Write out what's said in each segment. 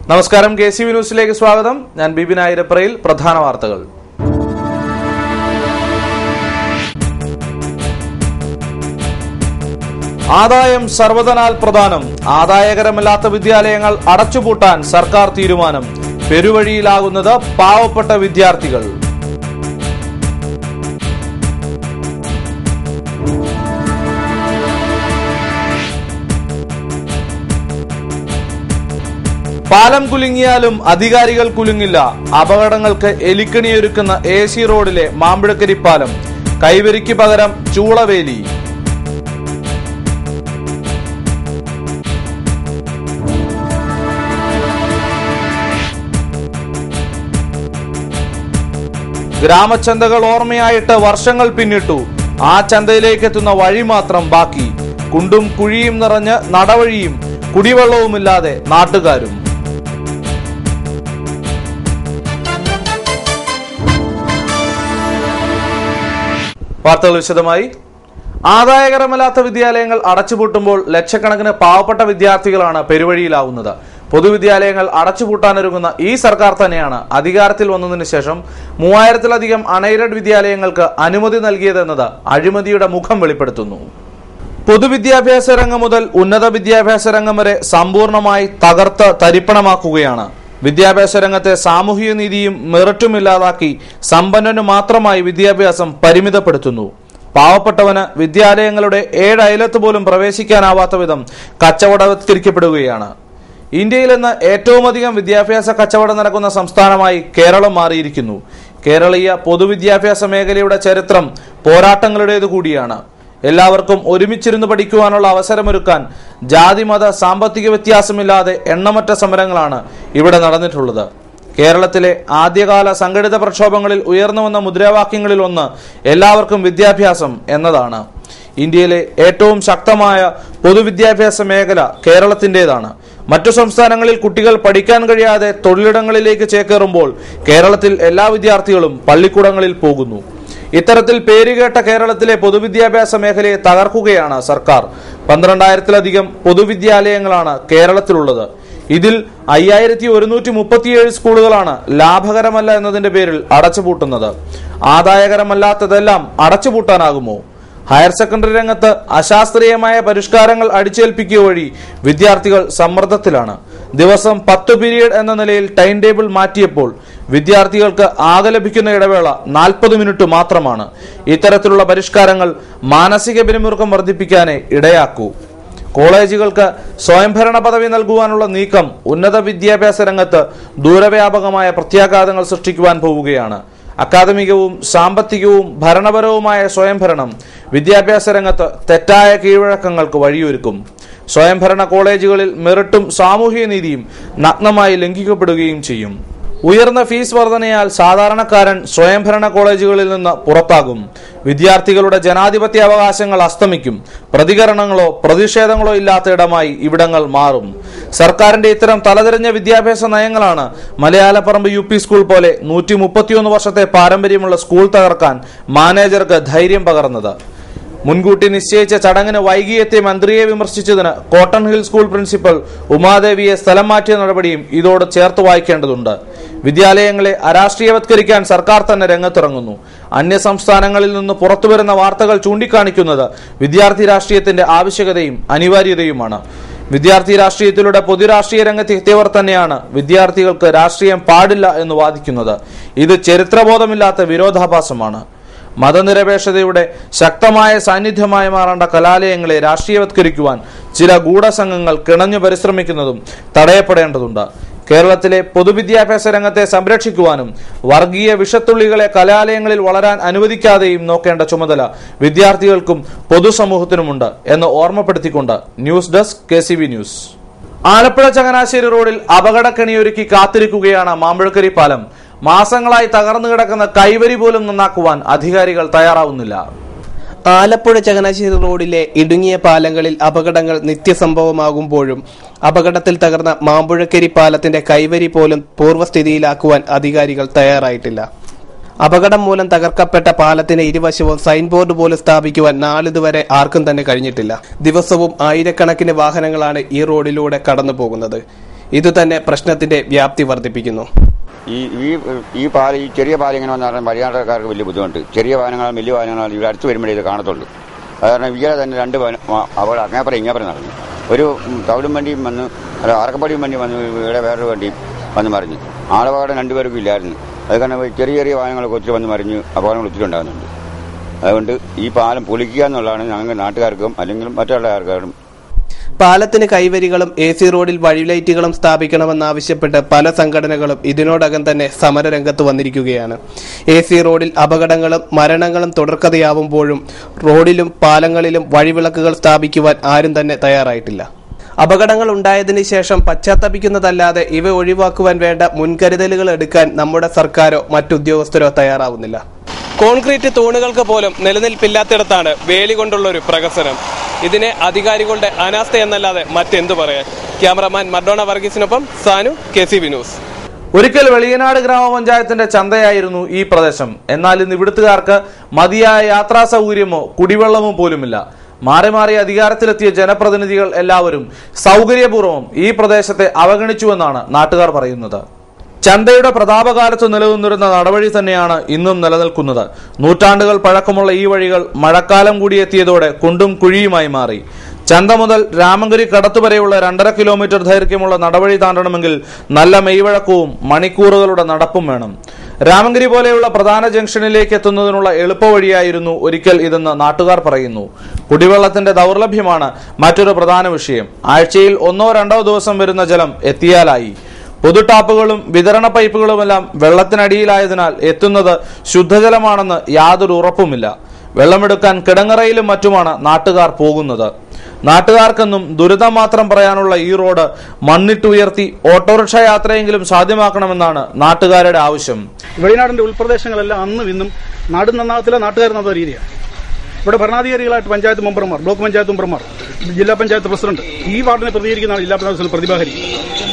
നമസ്കാരം, KCV ന്യൂസിലേക്ക് സ്വാഗതം. ഞാൻ ബിബിൻ ആയിരപ്രയിൽ. പ്രധാന വാർത്തകൾ. ആദായം സർവ്വധനാൽ പ്രധാനം. ആദായകരമല്ലാത്ത വിദ്യാലയങ്ങൾ അടച്ചുപൂട്ടാൻ സർക്കാർ തീരുമാനം. പെരുവഴിയിലാകുന്നത് പാവപ്പെട്ട വിദ്യാർത്ഥികൾ. പാലം കുലുങ്ങിയാലും അധികാരികൾ കുലുങ്ങില്ല. അപകടങ്ങൾക്ക് എലിക്കണിയൊരുക്കുന്ന AC റോഡിലെ മാമ്പഴക്കരി പാലം. കൈവരിക്ക് പകരം ചൂളവേലി. ഗ്രാമചന്തകൾ ഓർമ്മയായിട്ട് വർഷങ്ങൾ പിന്നിട്ടു. ആ ചന്തയിലേക്ക് എത്തുന്ന വഴി മാത്രം ബാക്കി. കുണ്ടും കുഴിയും നിറഞ്ഞ് നടവഴിയും കുടിവെള്ളവുമില്ലാതെ നാട്ടുകാരും. വാർത്തകൾ വിശദമായി. ആദായകരമല്ലാത്ത വിദ്യാലയങ്ങൾ അടച്ചുപൂട്ടുമ്പോൾ ലക്ഷക്കണക്കിന് പാവപ്പെട്ട വിദ്യാർത്ഥികളാണ് പെരുവഴിയിലാവുന്നത്. പൊതുവിദ്യാലയങ്ങൾ അടച്ചുപൂട്ടാനൊരുങ്ങുന്ന ഈ സർക്കാർ തന്നെയാണ് അധികാരത്തിൽ വന്നതിന് ശേഷം 3000-ലധികം അൺഎയ്ഡഡ് വിദ്യാലയങ്ങൾക്ക് അനുമതി നൽകിയതെന്നത് അഴിമതിയുടെ മുഖം വെളിപ്പെടുത്തുന്നു. പൊതുവിദ്യാഭ്യാസ രംഗം മുതൽ ഉന്നത വിദ്യാഭ്യാസ രംഗം വരെ സമ്പൂർണമായി തകർത്ത് തരിപ്പണമാക്കുകയാണ്. വിദ്യാഭ്യാസ രംഗത്തെ സാമൂഹിക നീതിയും മെറിറ്റും ഇല്ലാതാക്കി സമ്പന്നന് മാത്രമായി വിദ്യാഭ്യാസം പരിമിതപ്പെടുത്തുന്നു. പാവപ്പെട്ടവന് വിദ്യാലയങ്ങളുടെ 7 അയലത്ത് പോലും പ്രവേശിക്കാനാവാത്ത വിധം കച്ചവടവത്കരിക്കപ്പെടുകയാണ്. ഇന്ത്യയിൽ നിന്ന് ഏറ്റവും അധികം വിദ്യാഭ്യാസ കച്ചവടം നടക്കുന്ന സംസ്ഥാനമായി കേരളം മാറിയിരിക്കുന്നു. കേരളീയ പൊതുവിദ്യാഭ്യാസ മേഖലയുടെ ചരിത്രം പോരാട്ടങ്ങളുടേതു കൂടിയാണ്. എല്ലാവർക്കും ഒരുമിച്ചിരുന്ന് പഠിക്കുവാനുള്ള അവസരമൊരുക്കാൻ ജാതി മത സാമ്പത്തിക വ്യത്യാസമില്ലാതെ എണ്ണമറ്റ സമരങ്ങളാണ് ഇവിടെ നടന്നിട്ടുള്ളത്. കേരളത്തിലെ ആദ്യകാല സംഘടിത പ്രക്ഷോഭങ്ങളിൽ ഉയർന്നു വന്ന മുദ്രാവാക്യങ്ങളിൽ ഒന്ന് എല്ലാവർക്കും വിദ്യാഭ്യാസം എന്നതാണ്. ഇന്ത്യയിലെ ഏറ്റവും ശക്തമായ പൊതുവിദ്യാഭ്യാസ മേഖല കേരളത്തിൻ്റെതാണ്. മറ്റു സംസ്ഥാനങ്ങളിൽ കുട്ടികൾ പഠിക്കാൻ കഴിയാതെ തൊഴിലിടങ്ങളിലേക്ക് ചേക്കേറുമ്പോൾ കേരളത്തിൽ എല്ലാ വിദ്യാർത്ഥികളും പള്ളിക്കൂടങ്ങളിൽ പോകുന്നു. ഇത്തരത്തിൽ പേരുകേട്ട കേരളത്തിലെ പൊതുവിദ്യാഭ്യാസ മേഖലയെ തകർക്കുകയാണ് സർക്കാർ. 12,000-ലധികം പൊതുവിദ്യാലയങ്ങളാണ് കേരളത്തിലുള്ളത്. ഇതിൽ 5137 സ്കൂളുകളാണ് ലാഭകരമല്ല എന്നതിന്റെ പേരിൽ അടച്ചുപൂട്ടുന്നത്. ആദായകരമല്ലാത്തതെല്ലാം അടച്ചുപൂട്ടാനാകുമോ? ഹയർ സെക്കൻഡറി രംഗത്ത് അശാസ്ത്രീയമായ പരിഷ്കാരങ്ങൾ അടിച്ചേൽപ്പിക്കുക വഴി വിദ്യാർത്ഥികൾ സമ്മർദ്ദത്തിലാണ്. ദിവസം 10 പീരീഡ് എന്ന നിലയിൽ ടൈം ടേബിൾ മാറ്റിയപ്പോൾ വിദ്യാർത്ഥികൾക്ക് ആകെ ലഭിക്കുന്ന ഇടവേള 40 മിനിറ്റ് മാത്രമാണ്. ഇത്തരത്തിലുള്ള പരിഷ്കാരങ്ങൾ മാനസിക പിരിമുറുക്കം വർദ്ധിപ്പിക്കാനേ ഇടയാക്കൂ. കോളേജുകൾക്ക് സ്വയംഭരണ പദവി നൽകുവാനുള്ള നീക്കം ഉന്നത വിദ്യാഭ്യാസ രംഗത്ത് ദൂരവ്യാപകമായ പ്രത്യാഘാതങ്ങൾ സൃഷ്ടിക്കുവാൻ പോവുകയാണ്. അക്കാദമികവും സാമ്പത്തികവും ഭരണപരവുമായ സ്വയംഭരണം വിദ്യാഭ്യാസ രംഗത്ത് തെറ്റായ കീഴ്വഴക്കങ്ങൾക്ക് വഴിയൊരുക്കും. സ്വയംഭരണ കോളേജുകളിൽ മെറിറ്റും സാമൂഹിക നീതിയും നഗ്നമായി ലംഘിക്കപ്പെടുകയും ചെയ്യും. ഉയർന്ന ഫീസ് വർധനയാൽ സാധാരണക്കാരൻ സ്വയംഭരണ കോളേജുകളിൽ നിന്ന് പുറത്താകും. വിദ്യാർത്ഥികളുടെ ജനാധിപത്യ അവകാശങ്ങൾ അസ്തമിക്കും. പ്രതികരണങ്ങളോ പ്രതിഷേധങ്ങളോ ഇല്ലാത്ത ഇടമായി ഇവിടങ്ങൾ മാറും. സർക്കാരിന്റെ ഇത്തരം തലതിരിഞ്ഞ വിദ്യാഭ്യാസ നയങ്ങളാണ് മലയാലപ്പറമ്പ് UP സ്കൂൾ പോലെ 131 വർഷത്തെ പാരമ്പര്യമുള്ള സ്കൂൾ തകർക്കാൻ മാനേജർക്ക് ധൈര്യം പകർന്നത്. മുൻകൂട്ടി നിശ്ചയിച്ച ചടങ്ങിന് വൈകിയെത്തിയ മന്ത്രിയെ വിമർശിച്ചതിന് കോട്ടൺ ഹിൽ സ്കൂൾ പ്രിൻസിപ്പൽ ഉമാദേവിയെ സ്ഥലം മാറ്റിയ നടപടിയും ഇതോട് ചേർത്ത് വായിക്കേണ്ടതുണ്ട്. വിദ്യാലയങ്ങളെ അരാഷ്ട്രീയവത്കരിക്കാൻ സർക്കാർ തന്നെ രംഗത്തിറങ്ങുന്നു. അന്യ സംസ്ഥാനങ്ങളിൽ നിന്ന് പുറത്തുവരുന്ന വാർത്തകൾ ചൂണ്ടിക്കാണിക്കുന്നത് വിദ്യാർത്ഥി രാഷ്ട്രീയത്തിന്റെ ആവശ്യകതയും അനിവാര്യതയുമാണ്. വിദ്യാർത്ഥി രാഷ്ട്രീയത്തിലൂടെ പൊതുരാഷ്ട്രീയ രംഗത്ത് എത്തിയവർ തന്നെയാണ് വിദ്യാർത്ഥികൾക്ക് രാഷ്ട്രീയം പാടില്ല എന്ന് വാദിക്കുന്നത്. ഇത് ചരിത്രബോധമില്ലാത്ത വിരോധാഭാസമാണ്. മതനിരപേക്ഷതയുടെ ശക്തമായ സാന്നിധ്യമായി മാറേണ്ട കലാലയങ്ങളെ രാഷ്ട്രീയവത്കരിക്കുവാൻ ചില ഗൂഢസംഘങ്ങൾ കിണഞ്ഞു പരിശ്രമിക്കുന്നതും തടയപ്പെടേണ്ടതുണ്ട്. കേരളത്തിലെ പൊതുവിദ്യാഭ്യാസ രംഗത്തെ സംരക്ഷിക്കുവാനും വർഗീയ വിഷത്തുള്ളികളെ കലാലയങ്ങളിൽ വളരാൻ അനുവദിക്കാതെയും നോക്കേണ്ട ചുമതല വിദ്യാർത്ഥികൾക്കും പൊതുസമൂഹത്തിനുമുണ്ട് എന്ന് ഓർമ്മപ്പെടുത്തിക്കൊണ്ട് news desk KCV news. Alappuzha Changanassery റോഡിൽ അപകടക്കെണിയൊരുക്കി കാത്തിരിക്കുകയാണ് മാമ്പഴക്കരി പാലം. മാസങ്ങളായി തകർന്നു കിടക്കുന്ന കൈവരി പോലും നന്നാക്കുവാൻ അധികാരികൾ തയ്യാറാവുന്നില്ല. ആലപ്പുഴ ചങ്ങനാശ്ശേരി റോഡിലെ ഇടുങ്ങിയ പാലങ്ങളിൽ അപകടങ്ങൾ നിത്യസംഭവമാകുമ്പോഴും അപകടത്തിൽ തകർന്ന മാമ്പുഴക്കരി പാലത്തിന്റെ കൈവരി പോലും പൂർവ്വസ്ഥിതിയിലാക്കുവാൻ അധികാരികൾ തയ്യാറായിട്ടില്ല. അപകടം മൂലം തകർക്കപ്പെട്ട പാലത്തിന് ഇരുവശവും സൈൻ ബോർഡ് പോലും സ്ഥാപിക്കുവാൻ നാളിതുവരെ ആർക്കും തന്നെ കഴിഞ്ഞിട്ടില്ല. ദിവസവും ആയിരക്കണക്കിന് വാഹനങ്ങളാണ് ഈ റോഡിലൂടെ കടന്നു പോകുന്നത്. ഇതുതന്നെ പ്രശ്നത്തിന്റെ വ്യാപ്തി വർദ്ധിപ്പിക്കുന്നു. ഈ ചെറിയ പാലം ഇങ്ങനെ വന്നാൽ വഴിയാത്രക്കാർക്ക് വലിയ ബുദ്ധിമുട്ട്. ചെറിയ വാഹനങ്ങളും വലിയ വാഹനങ്ങളും ഇവിടെ അടുത്ത് വരുമ്പോഴേ ഇത് കാണത്തുള്ളൂ. അത് കാരണം ഇയാളെ തന്നെ 2 അവിടെ അങ്ങേപ്പുറം ഇങ്ങേപ്പുറം നടന്നു. ഒരു തവിടും വണ്ടിയും വന്ന് അറക്കപ്പടിയും വണ്ടി വന്ന് ഇവിടെ വേറൊരു വണ്ടിയും വന്ന് മറിഞ്ഞു. ആളപാടം 2 പേർക്കും ഇല്ലായിരുന്നു. അത് കാരണം ചെറിയ ചെറിയ വാഹനങ്ങളൊക്കെ ഒത്തിരി വന്ന് മറിഞ്ഞ് അപകടങ്ങൾ ഒത്തിരി ഉണ്ടാകുന്നുണ്ട്. അതുകൊണ്ട് ഈ പാലം പൊളിക്കുക എന്നുള്ളതാണ് ഞങ്ങൾക്ക് നാട്ടുകാർക്കും അല്ലെങ്കിൽ മറ്റുള്ള ആൾക്കാരും. പാലത്തിന് കൈവരികളും AC റോഡിൽ വഴിലൈറ്റുകളും സ്ഥാപിക്കണമെന്നാവശ്യപ്പെട്ട് പല സംഘടനകളും ഇതിനോടകം തന്നെ സമരരംഗത്ത് വന്നിരിക്കുകയാണ്. AC റോഡിൽ അപകടങ്ങളും മരണങ്ങളും തുടർക്കഥയാവുമ്പോഴും റോഡിലും പാലങ്ങളിലും വഴിവിളക്കുകൾ സ്ഥാപിക്കുവാൻ ആരും തന്നെ തയ്യാറായിട്ടില്ല. അപകടങ്ങൾ ഉണ്ടായതിനു ശേഷം പശ്ചാത്തപിക്കുന്നതല്ലാതെ ഇവ ഒഴിവാക്കുവാൻ വേണ്ട മുൻകരുതലുകൾ എടുക്കാൻ നമ്മുടെ സർക്കാരോ മറ്റുദ്യോഗസ്ഥരോ തയ്യാറാവുന്നില്ല. കോൺക്രീറ്റ് തൂണുകൾക്ക് പോലും നിലനിൽപ്പില്ലാത്തിടത്താണ് വേലി കൊണ്ടുള്ള ഒരു പ്രകസനം. ഇതിനെ അധികാരികളുടെ അനാസ്ഥ എന്നല്ലാതെ മറ്റെന്തു പറയാൻ? ക്യാമറമാൻ മർഡോണ വർഗീസിനൊപ്പം സാനു, KCB ന്യൂസ്. ഒരിക്കൽ വെളിയനാട് ഗ്രാമപഞ്ചായത്തിന്റെ ചന്തയായിരുന്നു ഈ പ്രദേശം. എന്നാൽ ഇന്ന് ഇവിടുത്തുകാർക്ക് മതിയായ യാത്രാ സൗകര്യമോ കുടിവെള്ളമോ പോലുമില്ല. മാറി മാറി അധികാരത്തിലെത്തിയ ജനപ്രതിനിധികൾ എല്ലാവരും സൗകര്യപൂർവ്വം ഈ പ്രദേശത്തെ അവഗണിച്ചുവെന്നാണ് നാട്ടുകാർ പറയുന്നത്. ചന്തയുടെ പ്രതാപകാലത്ത് നിലനിന്നിരുന്ന നടവഴി തന്നെയാണ് ഇന്നും നിലനിൽക്കുന്നത്. നൂറ്റാണ്ടുകൾ പഴക്കമുള്ള ഈ വഴികൾ മഴക്കാലം കൂടിയെത്തിയതോടെ കുണ്ടും കുഴിയുമായി മാറി. ചന്ത മുതൽ രാമങ്കരി കടത്തു വരെയുള്ള 2.5 കിലോമീറ്റർ ദൈർഘ്യമുള്ള നടവഴി താണ്ടണമെങ്കിൽ നല്ല മെയ്വഴക്കവും മണിക്കൂറുകളുടെ നടപ്പും വേണം. രാമങ്കരി പോലെയുള്ള പ്രധാന ജംഗ്ഷനിലേക്ക് എത്തുന്നതിനുള്ള എളുപ്പവഴിയായിരുന്നു ഒരിക്കൽ ഇതെന്ന് നാട്ടുകാർ പറയുന്നു. കുടിവെള്ളത്തിന്റെ ദൗർലഭ്യമാണ് മറ്റൊരു പ്രധാന വിഷയം. ആഴ്ചയിൽ 1-2 ദിവസം വരുന്ന ജലം എത്തിയാലായി. പൊതുടാപ്പുകളും വിതരണ പൈപ്പുകളുമെല്ലാം വെള്ളത്തിനടിയിലായതിനാൽ എത്തുന്നത് ശുദ്ധജലമാണെന്ന് യാതൊരു ഉറപ്പുമില്ല. വെള്ളമെടുക്കാൻ കിടങ്ങറയിലും മറ്റുമാണ് നാട്ടുകാർ പോകുന്നത്. നാട്ടുകാർക്കെന്നും ദുരിതം മാത്രം പറയാനുള്ള ഈ റോഡ് മണ്ണിട്ടുയർത്തി ഓട്ടോറിക്ഷ യാത്രയെങ്കിലും സാധ്യമാക്കണമെന്നാണ് നാട്ടുകാരുടെ ആവശ്യം. വെളിനാടിന്റെ ഉൾപ്രദേശങ്ങളെല്ലാം അന്നും ഇന്നും നാട് നന്നാകത്തില്ല, നാട്ടുകാർ നന്ന രീതിയാണ്. ഇവിടെ ഭരണാധികാരികളായിട്ട് പഞ്ചായത്ത് മെമ്പർമാർ, ബ്ലോക്ക് പഞ്ചായത്ത് മെമ്പർമാർ, ജില്ലാ പഞ്ചായത്ത് പ്രസിഡന്റ്, ഈ വാർഡിനെ പ്രതികരിക്കുന്നതാണ് ജില്ലാ പഞ്ചായത്ത് പ്രതിഭാഹരി.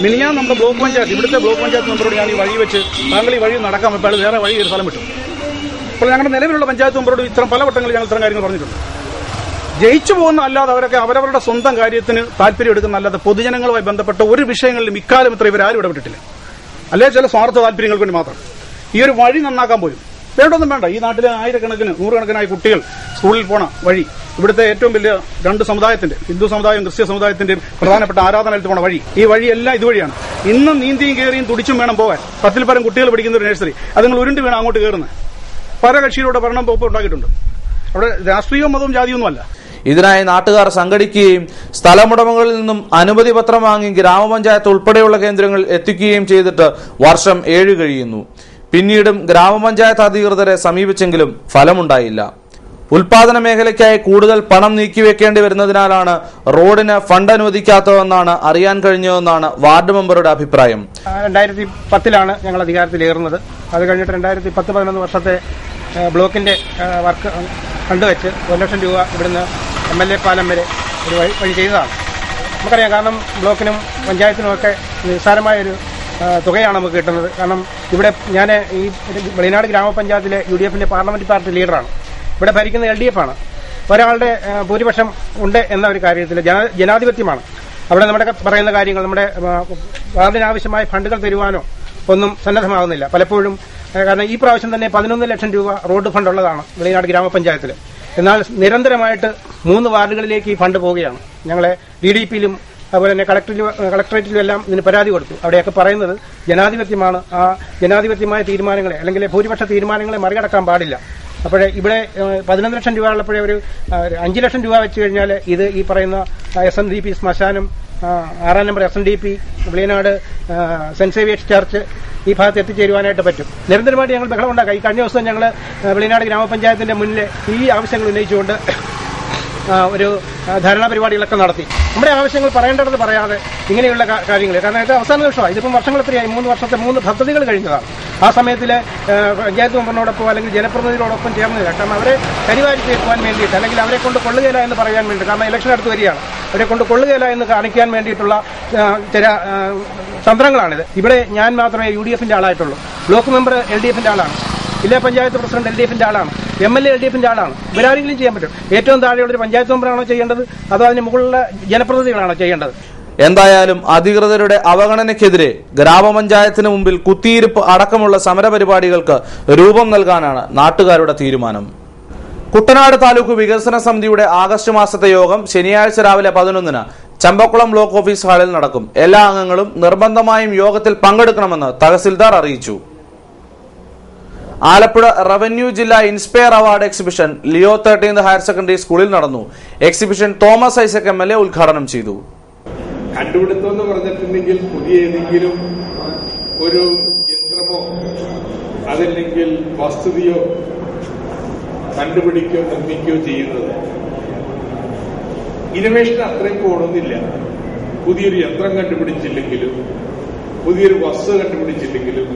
മിനിഞ്ഞാൻ നമ്മുടെ ബ്ലോക്ക് പഞ്ചായത്ത്, ഇവിടുത്തെ ബ്ലോക്ക് പഞ്ചായത്ത് മെമ്പറോട് ഞാൻ ഈ വഴി വെച്ച് താങ്കൾ ഈ വഴി നടക്കാൻ വെപ്പാൽ വേറെ വഴി ഒരു സ്ഥലം വിട്ടു. അപ്പോൾ ഞങ്ങളുടെ നിലവിലുള്ള പഞ്ചായത്ത് മെമ്പറോട് ഇത്തരം പല വട്ടങ്ങളിൽ ഞങ്ങൾ ഇത്തരം കാര്യങ്ങൾ പറഞ്ഞിട്ടുണ്ട്. ജയിച്ചു പോകുന്ന അല്ലാതെ അവരൊക്കെ അവരവരുടെ സ്വന്തം കാര്യത്തിന് താല്പര്യം എടുക്കുന്ന അല്ലാതെ പൊതുജനങ്ങളുമായി ബന്ധപ്പെട്ട ഒരു വിഷയങ്ങളിലും ഇക്കാലം ഇത്ര ഇവരാരും ഇടപെട്ടിട്ടില്ല. അല്ലെങ്കിൽ ചില സ്വാർത്ഥ താല്പര്യങ്ങൾക്ക് വേണ്ടി മാത്രം. ഈ ഒരു വഴി നന്നാക്കാൻ പോലും വേണ്ടൊന്നും വേണ്ട. ഈ നാട്ടിലെ ആയിരക്കണക്കിന് 100കണക്കിനായി കുട്ടികൾ സ്കൂളിൽ പോണ വഴി, ഇവിടുത്തെ ഏറ്റവും വലിയ 2 സമുദായത്തിന്റെ, ഹിന്ദു സമുദായം ക്രിസ്ത്യ സമുദായത്തിന്റെ പ്രധാനപ്പെട്ട ആരാധനാലയത്തിൽ പോണ വഴി, ഈ വഴിയെല്ലാം ഇതുവഴിയാണ്. ഇന്നും നീന്തിയും കയറിയും തുടിച്ചും വേണം പോകാൻ. 10-ൽ പരം കുട്ടികൾ പഠിക്കുന്ന ഒരു നഴ്സറി, അതുങ്ങൾ ഉരുണ്ട് വീണ് അങ്ങോട്ട് കയറുന്നത്. പല കക്ഷിയിലൂടെ ഭരണം പോപ്പ് ഉണ്ടാക്കിയിട്ടുണ്ട്. അവിടെ രാഷ്ട്രീയവും മതവും ജാതിയൊന്നും അല്ല. ഇതിനായി നാട്ടുകാർ സംഘടിക്കുകയും സ്ഥലമുടമകളിൽ നിന്നും അനുമതി പത്രം വാങ്ങി ഗ്രാമപഞ്ചായത്ത് ഉൾപ്പെടെയുള്ള കേന്ദ്രങ്ങളിൽ എത്തിക്കുകയും ചെയ്തിട്ട് വർഷം 7 കഴിയുന്നു. പിന്നീടും ഗ്രാമപഞ്ചായത്ത് അധികൃതരെ സമീപിച്ചെങ്കിലും ഫലമുണ്ടായില്ല. ഉൽപാദന മേഖലയ്ക്കായി കൂടുതൽ പണം നീക്കിവെക്കേണ്ടി വരുന്നതിനാലാണ് റോഡിന് ഫണ്ട് അനുവദിക്കാത്തതെന്നാണ് അറിയാൻ കഴിഞ്ഞതെന്നാണ് വാർഡ് മെമ്പറുടെ അഭിപ്രായം. 2010 ഞങ്ങൾ അധികാരത്തിലേറുന്നത്. അത് കഴിഞ്ഞിട്ട് 2010-11 വർഷത്തെ ബ്ലോക്കിന്റെ വർക്ക് കണ്ടുവെച്ച് 1 ലക്ഷം രൂപ ഇവിടുന്ന് MLA പാലം വരെ ഒരു വഴി ചെയ്തതാണ്. നമുക്കറിയാം, കാരണം ബ്ലോക്കിനും പഞ്ചായത്തിനുമൊക്കെ നിസ്സാരമായൊരു തുകയാണ് നമുക്ക് കിട്ടുന്നത്. കാരണം ഇവിടെ ഞാൻ ഈ വെളിനാട് ഗ്രാമപഞ്ചായത്തിലെ UDFന്റെ പാർലമെന്റ് പാർട്ടി ലീഡറാണ്. ഇവിടെ ഭരിക്കുന്ന LDF ആണ്. ഒരാളുടെ ഭൂരിപക്ഷം ഉണ്ട് എന്ന ഒരു കാര്യത്തിൽ ജനാധിപത്യമാണ്. അവിടെ നമ്മുടെ പറയുന്ന കാര്യങ്ങൾ, നമ്മുടെ വാർഡിനാവശ്യമായ ഫണ്ടുകൾ തരുവാനോ ഒന്നും സന്നദ്ധമാകുന്നില്ല പലപ്പോഴും. കാരണം ഈ പ്രാവശ്യം തന്നെ 11 ലക്ഷം രൂപ റോഡ് ഫണ്ട് ഉള്ളതാണ് വെളിനാട് ഗ്രാമപഞ്ചായത്തിൽ. എന്നാൽ നിരന്തരമായിട്ട് 3 വാർഡുകളിലേക്ക് ഈ ഫണ്ട് പോവുകയാണ്. ഞങ്ങളെ DDPയിലും അതുപോലെ തന്നെ കളക്ടറേറ്റിലും എല്ലാം ഇതിന് പരാതി കൊടുത്തു. അവിടെയൊക്കെ പറയുന്നത് ജനാധിപത്യമാണ്. ആ ജനാധിപത്യമായ തീരുമാനങ്ങളെ അല്ലെങ്കിൽ ഭൂരിപക്ഷ തീരുമാനങ്ങളെ മറികടക്കാൻ പാടില്ല. അപ്പോഴേ ഇവിടെ 11 ലക്ഷം രൂപ ഉള്ളപ്പോഴേ ഒരു 5 ലക്ഷം രൂപ വെച്ച് കഴിഞ്ഞാൽ ഇത് ഈ പറയുന്ന SNDP ശ്മശാനം, 6-ാം number SNDP, Veliyanad saint Xavier's church ഈ ഭാഗത്ത് എത്തിച്ചേരുവാനായിട്ട് പറ്റും. നിരന്തരമായിട്ട് ഞങ്ങൾ ബഹളം ഉണ്ടാക്കാം. ഈ കഴിഞ്ഞ ദിവസം ഞങ്ങൾ വെളിയനാട് ഗ്രാമപഞ്ചായത്തിന്റെ മുന്നിൽ ഈ ആവശ്യങ്ങൾ ഉന്നയിച്ചുകൊണ്ട് ഒരു ധാരണാ പരിപാടികളൊക്കെ നടത്തി. നമ്മുടെ ആവശ്യങ്ങൾ പറയേണ്ടത് പറയാതെ ഇങ്ങനെയുള്ള കാര്യങ്ങൾ, കാരണം ഇത് അവസാന നിമിഷമാണ്. ഇതിപ്പം വർഷങ്ങൾ എത്രയായി? 3 വർഷത്തെ 3 പദ്ധതികൾ കഴിഞ്ഞതാണ്. ആ സമയത്തിലെ പഞ്ചായത്ത് മെമ്പറിനോടൊപ്പം അല്ലെങ്കിൽ ജനപ്രതിനിധികളോടൊപ്പം ചേർന്നില്ല. കാരണം അവരെ കരിവാരി തീർക്കുവാൻ വേണ്ടിയിട്ട്, അല്ലെങ്കിൽ അവരെ കൊണ്ട് കൊള്ളുകയില്ല എന്ന് പറയാൻ വേണ്ടി, കാരണം ഇലക്ഷൻ അടുത്ത് വരികയാണ്, അവരെ കൊണ്ട് കൊള്ളുകയില്ല എന്ന് കാണിക്കാൻ വേണ്ടിയിട്ടുള്ള ചില തന്ത്രങ്ങളാണിത്. ഇവിടെ ഞാൻ മാത്രമേ UDFന്റെ ആളായിട്ടുള്ളൂ. ബ്ലോക്ക് മെമ്പർ LDFന്റെ ആളാണ്. ജില്ലാ പഞ്ചായത്ത് പ്രസിഡന്റ് LDFന്റെ ആളാണ്. MLA LDFന്റെ ആളാണ്. ഇവരാരെങ്കിലും ചെയ്യാൻ പറ്റും? ഏറ്റവും താഴെയുള്ളൊരു പഞ്ചായത്ത് മെമ്പറാണോ ചെയ്യേണ്ടത്, അതോ അതിന് മുകളിലുള്ള ജനപ്രതിനിധികളാണോ ചെയ്യേണ്ടത്? എന്തായാലും അധികൃതരുടെ അവഗണനയ്ക്കെതിരെ ഗ്രാമപഞ്ചായത്തിന് മുമ്പിൽ കുത്തിയിരിപ്പ് അടക്കമുള്ള സമരപരിപാടികൾക്ക് രൂപം നൽകാനാണ് നാട്ടുകാരുടെ തീരുമാനം. കുട്ടനാട് താലൂക്ക് വികസന സമിതിയുടെ ആഗസ്റ്റ് മാസത്തെ യോഗം ശനിയാഴ്ച രാവിലെ 11-ന് ചമ്പക്കുളം ബ്ലോക്ക് ഓഫീസ് ഹാളിൽ നടക്കും. എല്ലാ അംഗങ്ങളും നിർബന്ധമായും യോഗത്തിൽ പങ്കെടുക്കണമെന്ന് തഹസിൽദാർ അറിയിച്ചു. ആലപ്പുഴ റവന്യൂ ജില്ലാ inspire award exhibition Leo 13th higher secondary സ്കൂളിൽ നടന്നു. എക്സിബിഷൻ തോമസ് ഐസക് MLA ഉദ്ഘാടനം ചെയ്തു. കണ്ടുപിടുത്തം എന്ന് പറഞ്ഞിട്ടുണ്ടെങ്കിൽ പുതിയ ഏതെങ്കിലും ഒരു യന്ത്രമോ അതല്ലെങ്കിൽ വസ്തുതയോ കണ്ടുപിടിക്കുകയോ നിർമ്മിക്കുകയോ ചെയ്യുന്നത്. ഇന്നോവേഷൻ അത്രയും പോകണമെന്നില്ല. പുതിയൊരു യന്ത്രം കണ്ടുപിടിച്ചില്ലെങ്കിലും പുതിയൊരു വസ്തു കണ്ടുപിടിച്ചില്ലെങ്കിലും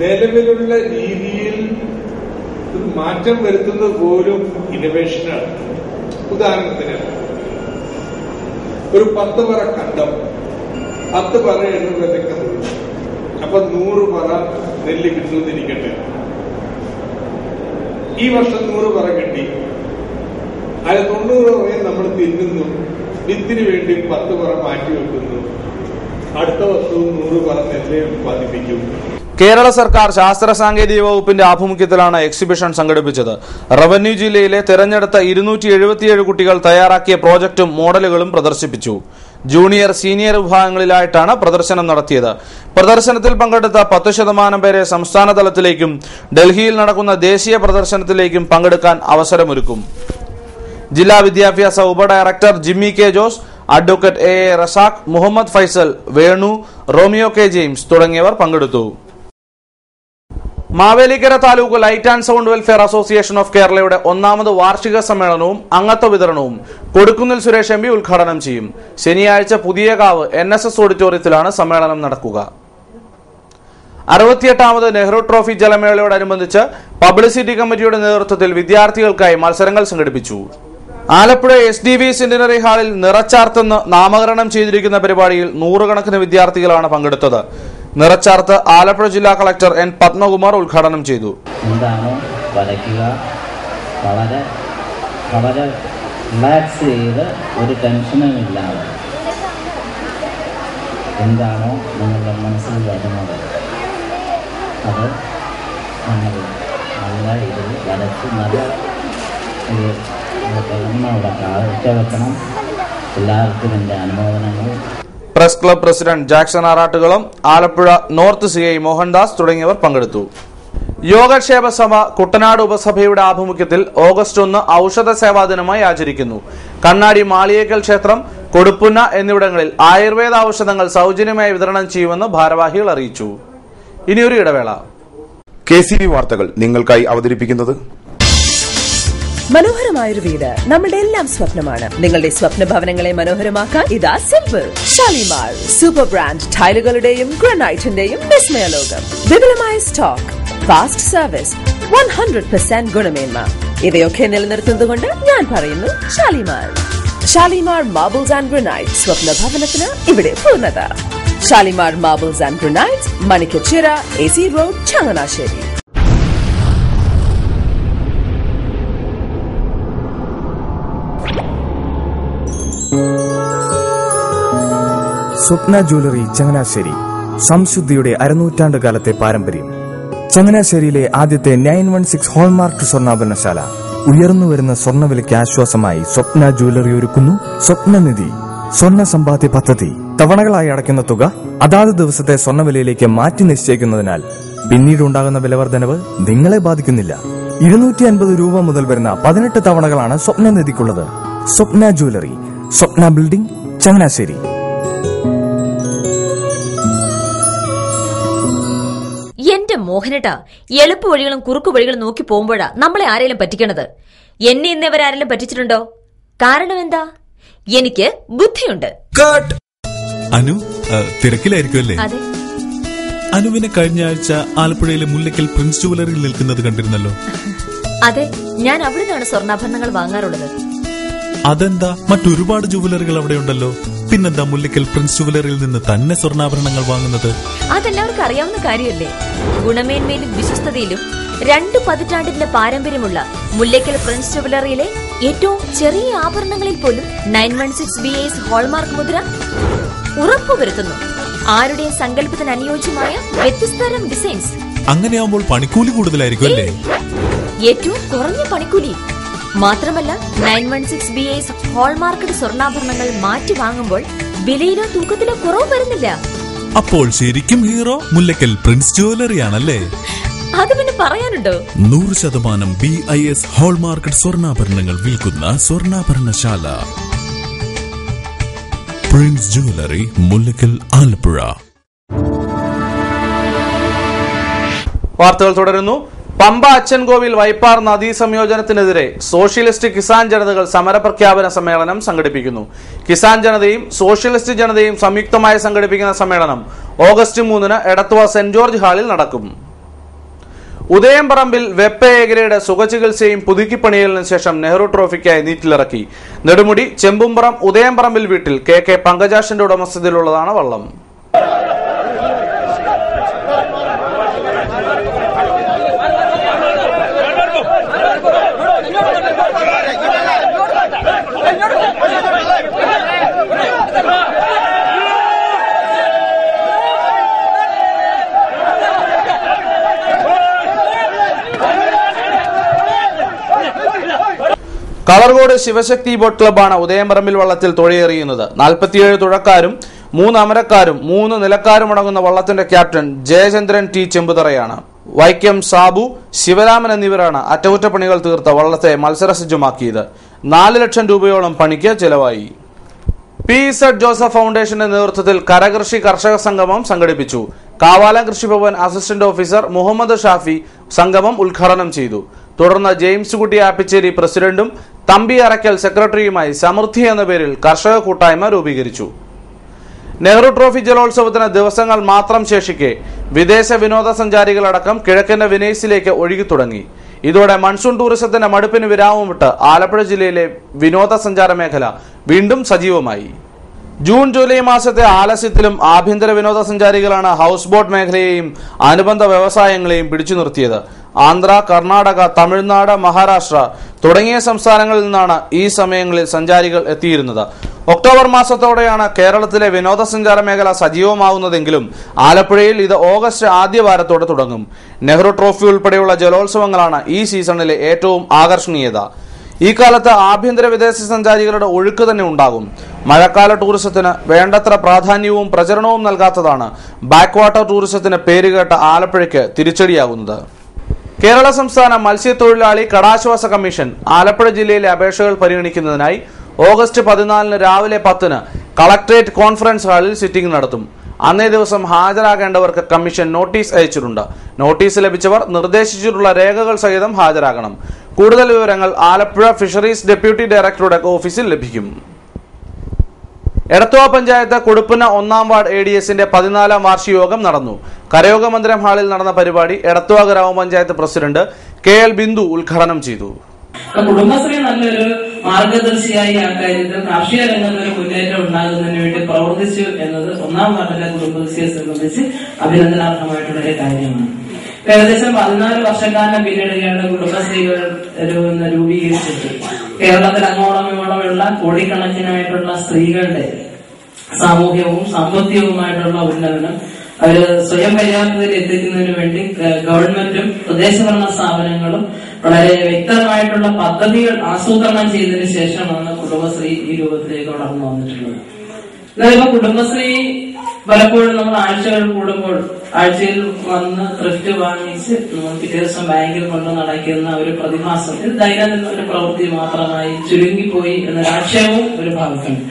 നിലവിലുള്ള രീതിയിൽ മാറ്റം വരുത്തുന്നത് പോലും ഇന്നോവേഷനാണ്. ഉദാഹരണത്തിന് ഒരു 10 പറ കണ്ടം 10 പറ എണ്ണ വിതയ്ക്കുന്നത്, അപ്പൊ 100 പറ നെല്ല് കിട്ടുമെന്നിരിക്കട്ടെ. ഈ വർഷം 100 പറ കിട്ടി, അത് 90 പറയും നമ്മൾ തിന്നുന്നു, വിത്തിന് വേണ്ടി 10 പറ മാറ്റിവെക്കുന്നു. അടുത്ത വർഷവും 100 പറ നെല്ല് ഉത്പാദിപ്പിക്കും. കേരള സർക്കാർ ശാസ്ത്ര സാങ്കേതിക വകുപ്പിന്റെ ആഭിമുഖ്യത്തിലാണ് എക്സിബിഷൻ സംഘടിപ്പിച്ചത്. റവന്യൂ ജില്ലയിലെ തെരഞ്ഞെടുത്ത 277 കുട്ടികൾ തയ്യാറാക്കിയ പ്രോജക്റ്റും മോഡലുകളും പ്രദർശിപ്പിച്ചു. ജൂനിയർ സീനിയർ വിഭാഗങ്ങളിലായിട്ടാണ് പ്രദർശനം നടത്തിയത്. പ്രദർശനത്തിൽ പങ്കെടുത്ത 10% പേരെ സംസ്ഥാന തലത്തിലേക്കും ഡൽഹിയിൽ നടക്കുന്ന ദേശീയ പ്രദർശനത്തിലേക്കും പങ്കെടുക്കാൻ അവസരമൊരുക്കും. ജില്ലാ വിദ്യാഭ്യാസ ഉപഡയറക്ടർ ജിമ്മി കെ ജോസ്, അഡ്വക്കേറ്റ് A. റസാഖ്, മുഹമ്മദ് ഫൈസൽ, വേണു, റോമിയോ കെ ജെയിംസ് തുടങ്ങിയവർ പങ്കെടുത്തു. Mavelikkara taluk light and sound welfare association of കേരളയുടെ 1ാമത് വാർഷിക സമ്മേളനവും അംഗത്വ വിതരണവും കൊടുക്കുന്നിൽ സുരേഷ് MP ഉദ്ഘാടനം ചെയ്യും. ശനിയാഴ്ച പുതിയകാവ് NSS ഓഡിറ്റോറിയത്തിലാണ് സമ്മേളനം നടക്കുക. 68ാമത് നെഹ്റു ട്രോഫി ജലമേളയോടനുബന്ധിച്ച് പബ്ലിസിറ്റി കമ്മിറ്റിയുടെ നേതൃത്വത്തിൽ വിദ്യാർത്ഥികൾക്കായി മത്സരങ്ങൾ സംഘടിപ്പിച്ചു. ആലപ്പുഴ SDV സെന്റിനറി ഹാളിൽ നിറച്ചാർത്തെന്ന് നാമകരണം ചെയ്തിരിക്കുന്ന പരിപാടിയിൽ 100 കണക്കിന് വിദ്യാർത്ഥികളാണ് പങ്കെടുത്തത്. നിറച്ചാർത്ത് ആലപ്പുഴ ജില്ലാ കളക്ടർ N. പത്മകുമാർ ഉദ്ഘാടനം ചെയ്തു. എന്താണോ വരയ്ക്കുക, വളരെ വളരെ റിലാക്സ് ചെയ്ത് ഒരു ടെൻഷനും ഇല്ലാതെ എന്താണോ നിങ്ങളുടെ മനസ്സിൽ വരുന്നത് അത് നമ്മൾ നല്ല ഇതിൽ വരച്ച് നല്ല അവിടെ കാഴ്ചവെക്കണം. എല്ലാവർക്കും എൻ്റെ അനുമോദനങ്ങൾ. Press club president Jackson Arattukulam, Alappuzha north CI Mohandas തുടങ്ങിയവർ പങ്കെടുത്തു. യോഗക്ഷേമ സഭ കുട്ടനാട് ഉപസഭയുടെ ആഭിമുഖ്യത്തിൽ ഓഗസ്റ്റ് 1 ഔഷധ സേവാ ദിനമായി ആചരിക്കുന്നു. കണ്ണാടി മാളിയേക്കൽ ക്ഷേത്രം, കൊടുപ്പുന്ന എന്നിവിടങ്ങളിൽ ആയുർവേദ ഔഷധങ്ങൾ സൗജന്യമായി വിതരണം ചെയ്യുമെന്ന് ഭാരവാഹികൾ അറിയിച്ചു. ഇനിയൊരു ഇടവേള. KCV വാർത്തകൾ നിങ്ങൾക്കായി അവതരിപ്പിക്കുന്നത് മനോഹരമായൊരു വീട് നമ്മുടെ എല്ലാം സ്വപ്നമാണ്. നിങ്ങളുടെ സ്വപ്ന ഭവനങ്ങളെ മനോഹരമാക്കാൻ ഇതാ സിമ്പിൾ ഷാലിമാർ സൂപ്പർ ബ്രാൻഡ് ടൈലുകളുടെയും ഗ്രാനൈറ്റിന്റെയും വിസ്മയ ലോകം. വിപുലമായ സ്റ്റോക്ക്, ഫാസ്റ്റ് സർവീസ്, 100% ഗുണമേന്മ ഇവയൊക്കെ നിലനിർത്തുന്നതുകൊണ്ട് ഞാൻ പറയുന്നു Shalimar. Shalimar marbles and granite, സ്വപ്ന ഭവനത്തിന് ഇവിടെ പൂർണ്ണത. Shalimar marbles and granite, Manikkachira, AC road, Changanassery. Swapna jewellery Changanassery, സംശുദ്ധിയുടെ അരനൂറ്റാണ്ട് കാലത്തെ പാരമ്പര്യം. ചങ്ങനാശ്ശേരിയിലെ ആദ്യത്തെ 916 ഹോൾമാർക്ക് സ്വർണ്ണാഭരണശാല. ഉയർന്നുവരുന്ന സ്വർണ്ണവിലയ്ക്ക് ആശ്വാസമായി സ്വപ്ന ജ്വല്ലറി ഒരുക്കുന്നു സ്വപ്നനിധി സ്വർണ്ണ സമ്പാദ്യ പദ്ധതി. തവണകളായി അടയ്ക്കുന്ന തുക അതാത് ദിവസത്തെ സ്വർണ്ണവിലയിലേക്ക് മാറ്റി നിശ്ചയിക്കുന്നതിനാൽ പിന്നീട് ഉണ്ടാകുന്ന വിലവർദ്ധനവ് നിങ്ങളെ ബാധിക്കുന്നില്ല. 250 രൂപ മുതൽ വരുന്ന 18 തവണകളാണ് സ്വപ്നനിധിക്കുള്ളത്. സ്വപ്ന ജ്വല്ലറി, സ്വപ്ന ബിൽഡിംഗ്, ചങ്ങനാശ്ശേരി. എന്റെ മോഹനേട്ടാ, എളുപ്പ വഴികളും കുറുക്കു വഴികളും നോക്കി പോകുമ്പോഴാ നമ്മളെ ആരെങ്കിലും പറ്റിക്കണത്. എന്നെ ഇന്നവരാരെങ്കിലും പറ്റിച്ചിട്ടുണ്ടോ? കാരണം എന്താ? എനിക്ക് ബുദ്ധിയുണ്ട്. അനു തിരക്കിലായിരിക്കുമല്ലേ? അതെ. അനുവിനെ കഴിഞ്ഞ ആഴ്ച ആലപ്പുഴയിലെ മുല്ലയ്ക്കൽ പ്രിൻസ് ജുവലറിയിൽ നിൽക്കുന്നത് കണ്ടിരുന്നല്ലോ. അതെ, ഞാൻ അവിടെ നിന്നാണ് സ്വർണ്ണാഭരണങ്ങൾ വാങ്ങാറുള്ളത്. അതെന്താ, മറ്റൊരുപാട് ജുവലറികൾ അവിടെ ഉണ്ടല്ലോ. പിന്നെന്താ മുല്ലയ്ക്കൽ പ്രിൻസ് ജുവലറിയിൽ നിന്ന് തന്നെ സ്വർണ്ണാഭരണങ്ങൾ വാങ്ങുന്നത്? അതെല്ലാവർക്കും അറിയാവുന്ന കാര്യമല്ലേ. ഗുണമേന്മയിലും വിശ്വസ്തതയിലും 2 പതിറ്റാണ്ടിന്റെ പാരമ്പര്യമുള്ള മുല്ലയ്ക്കൽ പ്രിൻസ് ജുവലറിയിലെ ഏറ്റവും ചെറിയ ആഭരണങ്ങളിൽ പോലും 916 BAS ഹോൾമാർക്ക് മുദ്ര. ഉറപ്പുവരുത്തുന്നു. ആരുടെയും സങ്കല്പത്തിന് അനുയോജ്യമായ വ്യത്യസ്തതരം ഡിസൈൻസ്. അങ്ങനെയാകുമ്പോൾ പണിക്കൂലി കൂടുതലായിരിക്കും അല്ലേ? ഏറ്റവും കുറഞ്ഞ പണിക്കൂലി. മാത്രമല്ല 916 BIS ഹോൾമാർക്കഡ് സ്വർണ്ണാഭരണങ്ങൾ മാറ്റി വാങ്ങുമ്പോൾ വിലയിലോ തൂക്കത്തിലോ കുറവ് വരുന്നില്ല. അപ്പോൾ ശരിക്കും ഹീറോ മുല്ലക്കൽ പ്രിൻസ് ജ്വല്ലറി ആണല്ലേ? അത് പിന്നെ പറയാനുണ്ടോ? 100% BIS ഹോൾമാർക്കഡ് സ്വർണ്ണാഭരണങ്ങൾ വിൽക്കുന്ന സ്വർണ്ണാഭരണശാല പ്രിൻസ് ജ്വല്ലറി, മുല്ലക്കൽ, ആലപ്പുഴ. വാർത്തകൾ തുടരുന്നു. പമ്പ അച്ചൻകോവിൽ വൈപ്പാർ നദീ സംയോജനത്തിനെതിരെ സോഷ്യലിസ്റ്റ് കിസാൻ ജനതകൾ സമരപ്രഖ്യാപന സമ്മേളനം സംഘടിപ്പിക്കുന്നു. കിസാൻ ജനതയും സോഷ്യലിസ്റ്റ് ജനതയും സംയുക്തമായി സംഘടിപ്പിക്കുന്ന സമ്മേളനം ഓഗസ്റ്റ് 3 എടത്തുവ സെന്റ് ജോർജ് ഹാളിൽ നടക്കും. ഉദയംപറമ്പിൽ വെപ്പ ഏകരയുടെ സുഖചികിത്സയും പുതുക്കിപ്പണിയലിനു ശേഷം നെഹ്റു ട്രോഫിക്കായി നീറ്റിലിറക്കി. നെടുമുടി ചെമ്പുംപുറം ഉദയംപറമ്പിൽ വീട്ടിൽ KK പങ്കജാഷിന്റെ ഉടമസ്ഥതയിലുള്ളതാണ് വള്ളം. കളർകോട് ശിവശക്തി ബോട്ട് ക്ലബ്ബാണ് ഉദയംപറമ്പിൽ വള്ളത്തിൽ തുഴയെറിയുന്നത്. 47 തുഴക്കാരും 3 അമരക്കാരും 3 നിലക്കാരും അടങ്ങുന്ന വള്ളത്തിന്റെ ക്യാപ്റ്റൻ ജയചന്ദ്രൻ T ചെമ്പുതറയാണ്. വൈക്കം സാബു, ശിവരാമൻ എന്നിവരാണ് അറ്റകുറ്റപ്പണികൾ തീർത്ത വള്ളത്തെ മത്സരസജ്ജമാക്കിയത്. 4 ലക്ഷം രൂപയോളം പണിക്ക് ചെലവായി. PZ ജോസഫ് ഫൗണ്ടേഷന്റെ നേതൃത്വത്തിൽ കരകൃഷി കർഷക സംഗമം സംഘടിപ്പിച്ചു. കാവാലം കൃഷിഭവൻ അസിസ്റ്റന്റ് ഓഫീസർ മുഹമ്മദ് ഷാഫി സംഗമം ഉദ്ഘാടനം ചെയ്തു. തുടർന്ന് ജെയിംസ് കുട്ടി ആപ്പിച്ചേരി പ്രസിഡന്റും തമ്പി അറക്കൽ സെക്രട്ടറിയുമായി സമൃദ്ധി എന്ന പേരിൽ കർഷക കൂട്ടായ്മ രൂപീകരിച്ചു. നെഹ്റു ട്രോഫി ജലോത്സവത്തിന് ദിവസങ്ങൾ മാത്രം ശേഷിക്കെ വിദേശ വിനോദസഞ്ചാരികളടക്കം കിഴക്കന്റെ വെനീസിലേക്ക് ഒഴുകി തുടങ്ങി. ഇതോടെ മൺസൂൺ ടൂറിസത്തിന്റെ മടുപ്പിന് വിരാമമിട്ട് ആലപ്പുഴ ജില്ലയിലെ വിനോദസഞ്ചാര മേഖല വീണ്ടും സജീവമായി. ജൂൺ ജൂലൈ മാസത്തെ ആലസ്യത്തിലും ആഭ്യന്തര വിനോദസഞ്ചാരികളാണ് ഹൗസ് ബോട്ട് മേഖലയെയും അനുബന്ധ വ്യവസായങ്ങളെയും പിടിച്ചു നിർത്തിയത്. ആന്ധ്ര, കർണാടക, തമിഴ്നാട്, മഹാരാഷ്ട്ര തുടങ്ങിയ സംസ്ഥാനങ്ങളിൽ നിന്നാണ് ഈ സമയങ്ങളിൽ സഞ്ചാരികൾ എത്തിയിരുന്നത്. ഒക്ടോബർ മാസത്തോടെയാണ് കേരളത്തിലെ വിനോദസഞ്ചാര മേഖല സജീവമാവുന്നതെങ്കിലും ആലപ്പുഴയിൽ ഇത് ഓഗസ്റ്റ് ആദ്യ വാരത്തോടെ തുടങ്ങും. നെഹ്റു ട്രോഫി ഉൾപ്പെടെയുള്ള ജലോത്സവങ്ങളാണ് ഈ സീസണിലെ ഏറ്റവും ആകർഷണീയത. ഈ കാലത്ത് ആഭ്യന്തര വിദേശ സഞ്ചാരികളുടെ ഒഴുക്ക് തന്നെ ഉണ്ടാകും. മഴക്കാല ടൂറിസത്തിന് വേണ്ടത്ര പ്രാധാന്യവും പ്രചരണവും നൽകാത്തതാണ് ബാക്ക് വാട്ടർ ടൂറിസത്തിന് പേരുകേട്ട ആലപ്പുഴയ്ക്ക് തിരിച്ചടിയാകുന്നത്. കേരള സംസ്ഥാന മത്സ്യത്തൊഴിലാളി കടാശ്വാസ കമ്മീഷൻ ആലപ്പുഴ ജില്ലയിലെ അപേക്ഷകൾ പരിഗണിക്കുന്നതിനായി ഓഗസ്റ്റ് 14 രാവിലെ 10 കളക്ടറേറ്റ് കോൺഫറൻസ് ഹാളിൽ സിറ്റിംഗ് നടത്തും. അന്നേ ദിവസം ഹാജരാകേണ്ടവർക്ക് കമ്മീഷൻ നോട്ടീസ് അയച്ചിട്ടുണ്ട്. നോട്ടീസ് ലഭിച്ചവർ നിർദ്ദേശിച്ചിട്ടുള്ള രേഖകൾ സഹിതം ഹാജരാകണം. കൂടുതൽ വിവരങ്ങൾ ആലപ്പുഴ ഫിഷറീസ് ഡെപ്യൂട്ടി ഡയറക്ടറുടെ ഓഫീസിൽ ലഭിക്കും. എടത്തുവ പഞ്ചായത്ത് കൊടുപ്പുന്ന 1-ാം വാർഡ് ADSന്റെ 14-ാം വാർഷിക യോഗം നടന്നു. കരയോഗ മന്ദിരം ഹാളിൽ നടന്ന പരിപാടി എടത്തുവ ഗ്രാമപഞ്ചായത്ത് പ്രസിഡന്റ് KL ബിന്ദു ഉദ്ഘാടനം ചെയ്തു. കുടുംബശ്രീ നല്ലൊരു മാർഗദർശിയായി ആ കാര്യത്തിൽ കാർഷിക രംഗത്തൊരു മുന്നേറ്റം ഉണ്ടാകുന്നതിന് വേണ്ടി പ്രവർത്തിച്ചു എന്നത് 1-ാം വാർഡിലെ കുടുംബശ്രീയെ സംബന്ധിച്ച് അഭിനന്ദനാർഹമായിട്ടുള്ള ഒരു കാര്യമാണ്. ഏകദേശം 14 വർഷക്കാലം പിന്നിടുകയാണ് കുടുംബശ്രീകൾ രൂപീകരിച്ചിട്ട്. കേരളത്തിൽ അങ്ങോളം ഇങ്ങോളമുള്ള കോടിക്കണക്കിനായിട്ടുള്ള സ്ത്രീകളുടെ സാമൂഹ്യവും സാമ്പത്തികവുമായിട്ടുള്ള ഉന്നമനം അവര് സ്വയം പര്യാപ്തതയിൽ എത്തിക്കുന്നതിന് വേണ്ടി ഗവൺമെന്റും തദ്ദേശഭരണ സ്ഥാപനങ്ങളും വളരെ വ്യക്തമായിട്ടുള്ള പദ്ധതികൾ ആസൂത്രണം ചെയ്തതിനു ശേഷമാണ് കുടുംബശ്രീ ഈ രൂപത്തിലേക്ക് വളർന്നു വന്നിട്ടുള്ളത്. എന്നാലിപ്പോ കുടുംബശ്രീ പലപ്പോഴും നമ്മൾ ആഴ്ചകൾ കൂടുമ്പോൾ ആഴ്ചയിൽ വന്ന് ത്രിഫ്റ്റ് വാങ്ങിച്ച് പിറ്റേ ദിവസം ബാങ്കിൽ കൊണ്ട് നടക്കുന്ന ഒരു പ്രതിമാസം ഇത് ദൈനംദിന ഒരു പ്രവൃത്തി മാത്രമായി ചുരുങ്ങിപ്പോയി എന്നൊരു ആക്ഷേപവും ഒരു ഭാഗത്തുണ്ട്.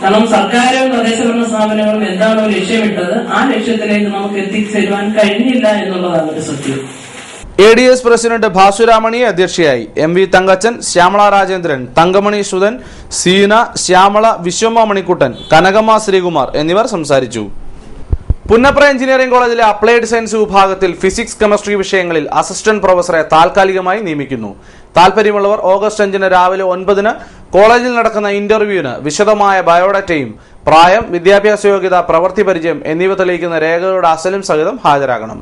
കാരണം സർക്കാരും തദ്ദേശഭരണ സ്ഥാപനങ്ങളും എന്താണോ ലക്ഷ്യമിട്ടത് ആ ലക്ഷ്യത്തിലേക്ക് നമുക്ക് എത്തിച്ചേരുവാൻ കഴിഞ്ഞില്ല എന്നുള്ളതാണ് ഒരു സത്യം. ADS പ്രസിഡന്റ് ഭാസുരാമണി അധ്യക്ഷയായി. MV തങ്കച്ചൻ, ശ്യാമള രാജേന്ദ്രൻ, തങ്കമണി സുധൻ, സീന, ശ്യാമള, വിശ്വമ്മ മണിക്കുട്ടൻ, കനകമ്മ ശ്രീകുമാർ എന്നിവർ സംസാരിച്ചു. പുന്നപ്ര എഞ്ചിനീയറിംഗ് കോളേജിലെ അപ്ലൈഡ് സയൻസ് വിഭാഗത്തിൽ ഫിസിക്സ്, കെമിസ്ട്രി വിഷയങ്ങളിൽ അസിസ്റ്റന്റ് പ്രൊഫസറെ താൽക്കാലികമായി നിയമിക്കുന്നു. താൽപര്യമുള്ളവർ ഓഗസ്റ്റ് 5 രാവിലെ 9 കോളേജിൽ നടക്കുന്ന ഇന്റർവ്യൂവിന് വിശദമായ ബയോഡാറ്റയും പ്രായം, വിദ്യാഭ്യാസ യോഗ്യത, പ്രവൃത്തി പരിചയം എന്നിവ തെളിയിക്കുന്ന രേഖകളുടെ അസലും സഹിതം ഹാജരാകണം.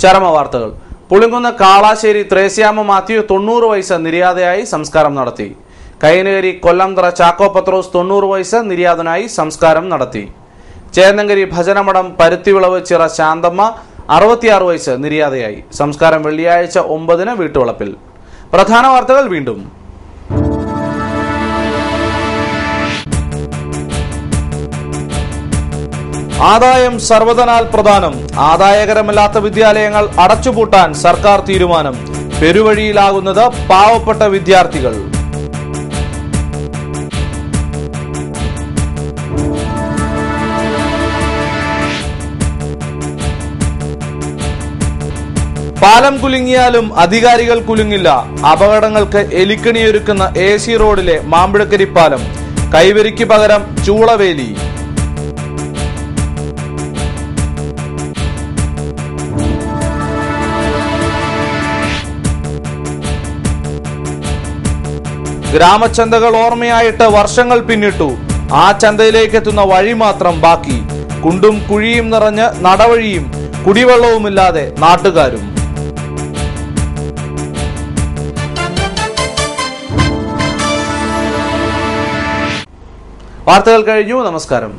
ചരമ വാർത്തകൾ. പുളിങ്കുന്ന് കാളാശ്ശേരി ത്രേസ്യാമ്മ മാത്യു 90 വയസ്സ് നിര്യാതയായി സംസ്കാരം നടത്തി. കൈനകരി കൊല്ലംതറ ചാക്കോ പത്രോസ് 90 വയസ്സ് നിര്യാതനായി സംസ്കാരം നടത്തി. ചേന്നങ്കരി ഭജനമഠം പരുത്തിവിളവ് ചിറ ശാന്തമ്മ 66 വയസ്സ് നിര്യാതയായി. സംസ്കാരം വെള്ളിയാഴ്ച 9-ന് വീട്ടുവളപ്പിൽ. പ്രധാന വാർത്തകൾ വീണ്ടും. ആദായം സർവ്വതനാൽ പ്രധാനം. ആദായകരമല്ലാത്ത വിദ്യാലയങ്ങൾ അടച്ചുപൂട്ടാൻ സർക്കാർ തീരുമാനം. പെരുവഴിയിലാകുന്നത് പാവപ്പെട്ട വിദ്യാർത്ഥികൾ. പാലം കുലുങ്ങിയാലും അധികാരികൾ കുലുങ്ങില്ല. അപകടങ്ങൾക്ക് എലിക്കണിയൊരുക്കുന്ന AC റോഡിലെ മാമ്പഴക്കരി പാലം. കൈവരിക്ക് പകരം ചൂളവേലി. ഗ്രാമചന്തകൾ ഓർമ്മയായിട്ട് വർഷങ്ങൾ പിന്നിട്ടു. ആ ചന്തയിലേക്ക് എത്തുന്ന വഴി മാത്രം ബാക്കി. കുണ്ടും കുഴിയും നിറഞ്ഞ് നടവഴിയും കുടിവെള്ളവുമില്ലാതെ നാട്ടുകാരും. വാർത്തകൾ കഴിഞ്ഞു. നമസ്കാരം.